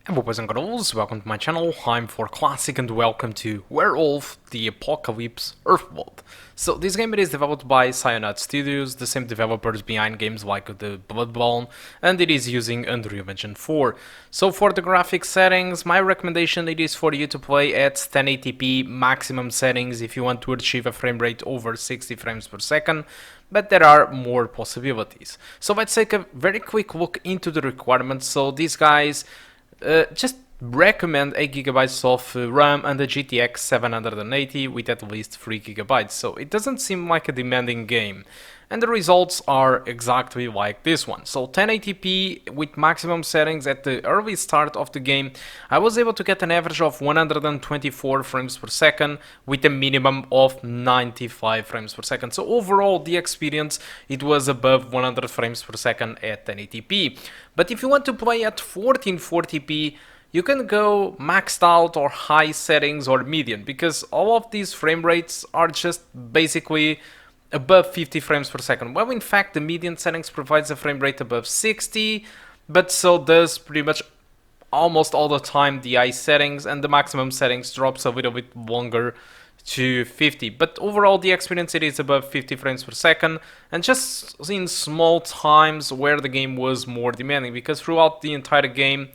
Hello boys and girls, welcome to my channel. I'm ForClassic and welcome to Werewolf, the Apocalypse Earthblood. So this game is developed by Cyanide Studios, the same developers behind games like the Bloodborne, and it is using Unreal Engine 4. So for the graphics settings, my recommendation it is for you to play at 1080p maximum settings if you want to achieve a frame rate over 60 frames per second. But there are more possibilities. So let's take a very quick look into the requirements. So these guys just recommend 8 GB of RAM and a GTX 780 with at least 3 GB, so it doesn't seem like a demanding game. And the results are exactly like this one. So 1080p with maximum settings at the early start of the game, I was able to get an average of 124 frames per second with a minimum of 95 frames per second. So overall the experience, it was above 100 frames per second at 1080p. But if you want to play at 1440p, you can go maxed out or high settings or medium, because all of these frame rates are just basically above 50 frames per second. Well, in fact, the median settings provides a frame rate above 60, but so does pretty much almost all the time the high settings, and the maximum settings drops a little bit longer to 50. But overall, the experience it is above 50 frames per second, and just in small times where the game was more demanding, because throughout the entire game,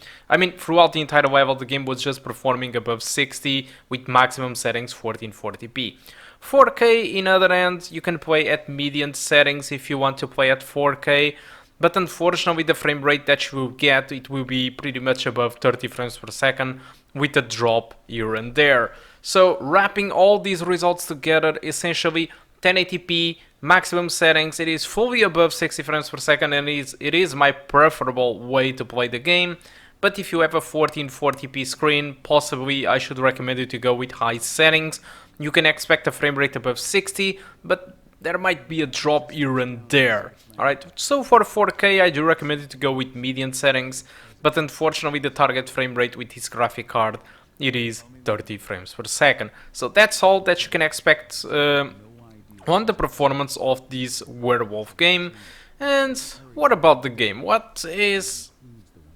throughout the entire level, the game was just performing above 60 with maximum settings 1440p. 4K, in other hand, you can play at median settings if you want to play at 4K, but unfortunately the frame rate that you will get, it will be pretty much above 30 frames per second with a drop here and there. So wrapping all these results together, essentially 1080p maximum settings, it is fully above 60 frames per second, and it is my preferable way to play the game. But if you have a 1440p screen, possibly I should recommend you to go with high settings. You can expect a frame rate above 60, but there might be a drop here and there. Alright, so for 4K I do recommend you to go with median settings, but unfortunately the target frame rate with this graphic card, it is 30 frames per second. So that's all that you can expect on the performance of this Werewolf game. And what about the game? What is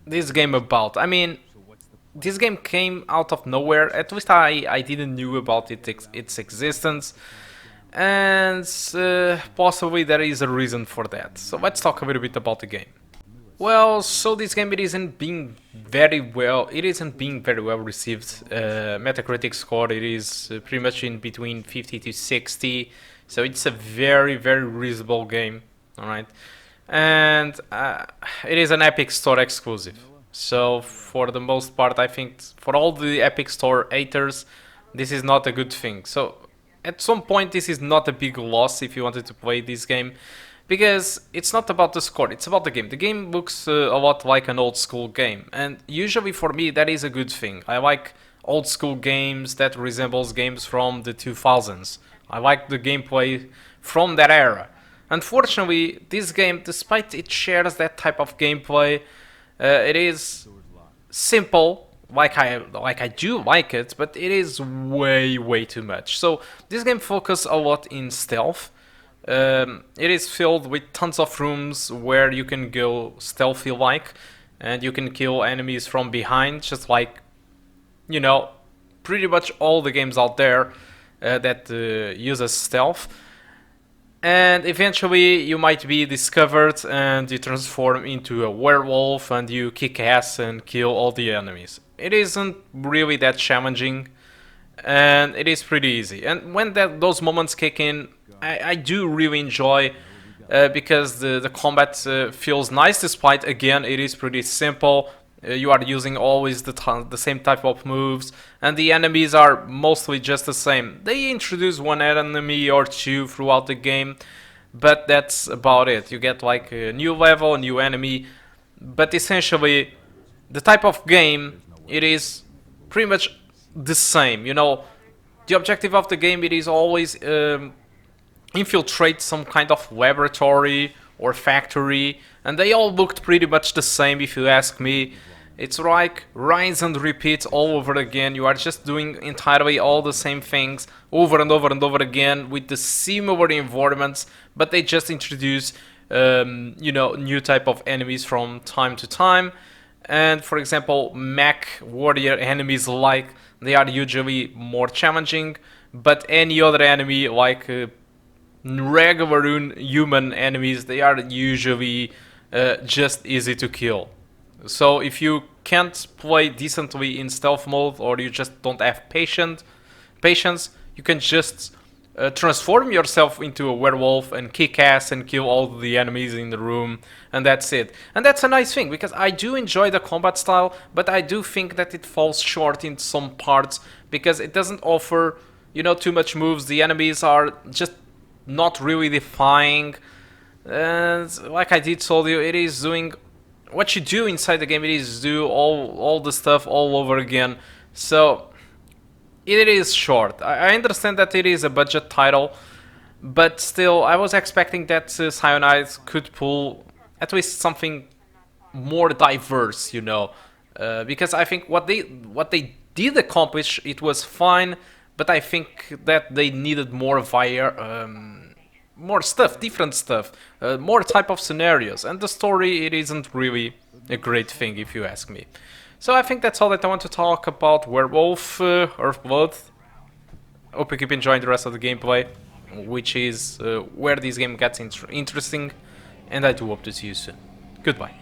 this game about? I mean, this game came out of nowhere. At least I didn't knew about its existence, and possibly there is a reason for that. So let's talk a little bit about the game. Well, so this game it isn't being very well received. Metacritic score it is pretty much in between 50 to 60, so it's a very reasonable game. All right, and it is an Epic Store exclusive. So for the most part, I think for all the Epic Store haters, this is not a good thing. So at some point, this is not a big loss if you wanted to play this game, because it's not about the score, it's about the game. The game looks a lot like an old school game, and usually for me that is a good thing. I like old school games that resembles games from the 2000s. I like the gameplay from that era. Unfortunately, this game, despite it shares that type of gameplay, it is simple, like I do like it, but it is way too much. So this game focuses a lot in stealth. It is filled with tons of rooms where you can go stealthy like, and you can kill enemies from behind, just like, you know, pretty much all the games out there that uses stealth. And eventually you might be discovered and you transform into a werewolf and you kick ass and kill all the enemies. It isn't really that challenging, and it is pretty easy. And when those moments kick in, I do really enjoy, because the combat feels nice, despite again it is pretty simple. You are using always the same type of moves, and the enemies are mostly just the same. They introduce one enemy or two throughout the game, but that's about it. You get like a new level, a new enemy, but essentially the type of game, it is pretty much the same. You know, the objective of the game, it is always infiltrate some kind of laboratory or factory, and they all looked pretty much the same if you ask me. It's like rinse and repeat all over again. You are just doing entirely all the same things over and over again with the similar environments, but they just introduce new type of enemies from time to time. And for example, mech warrior enemies like they are usually more challenging, but any other enemy like regular human enemies, they are usually just easy to kill. So if you can't play decently in stealth mode, or you just don't have patience, you can just transform yourself into a werewolf and kick ass and kill all the enemies in the room, and that's it. And that's a nice thing, because I do enjoy the combat style, but I do think that it falls short in some parts, because it doesn't offer, you know, too much moves. The enemies are just not really defying, and like I did told you, it is doing what you do inside the game. It is do all the stuff all over again. So it is short. I understand that it is a budget title, but still, I was expecting that Cyanide could pull at least something more diverse, you know, because I think what they did accomplish, it was fine, but I think that they needed more more stuff, different stuff, more type of scenarios, and the story, it isn't really a great thing if you ask me. So I think that's all that I want to talk about Werewolf, Earthblood. Hope you keep enjoying the rest of the gameplay, which is where this game gets interesting, and I do hope to see you soon. Goodbye.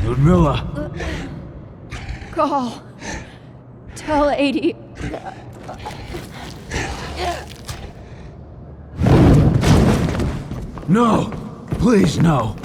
Ludmilla. Call. Hell 80. No! Please, no!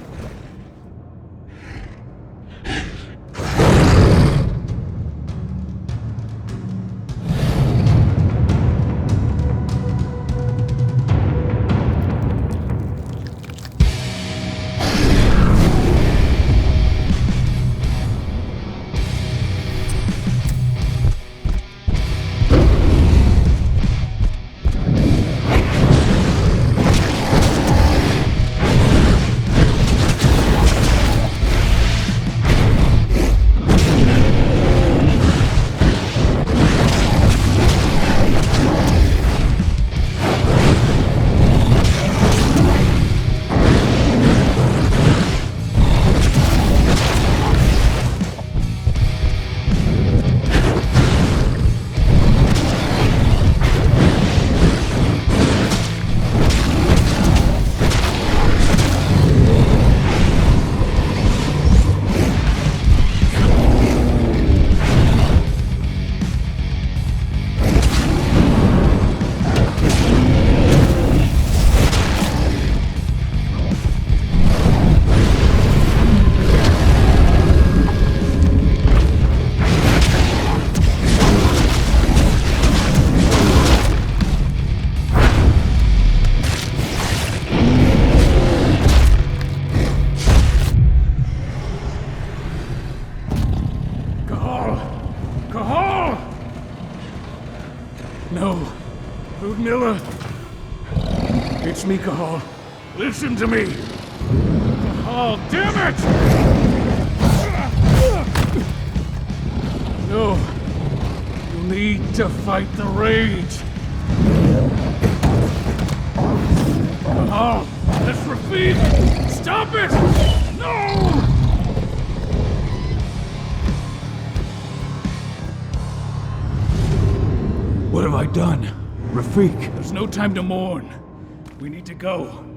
No. Ludmilla. It's me, Cahal. Listen to me. Cahal, damn it! No. You need to fight the rage. Cahal, that's Rafid! Stop it! No! What have I done? Rafik! There's no time to mourn. We need to go.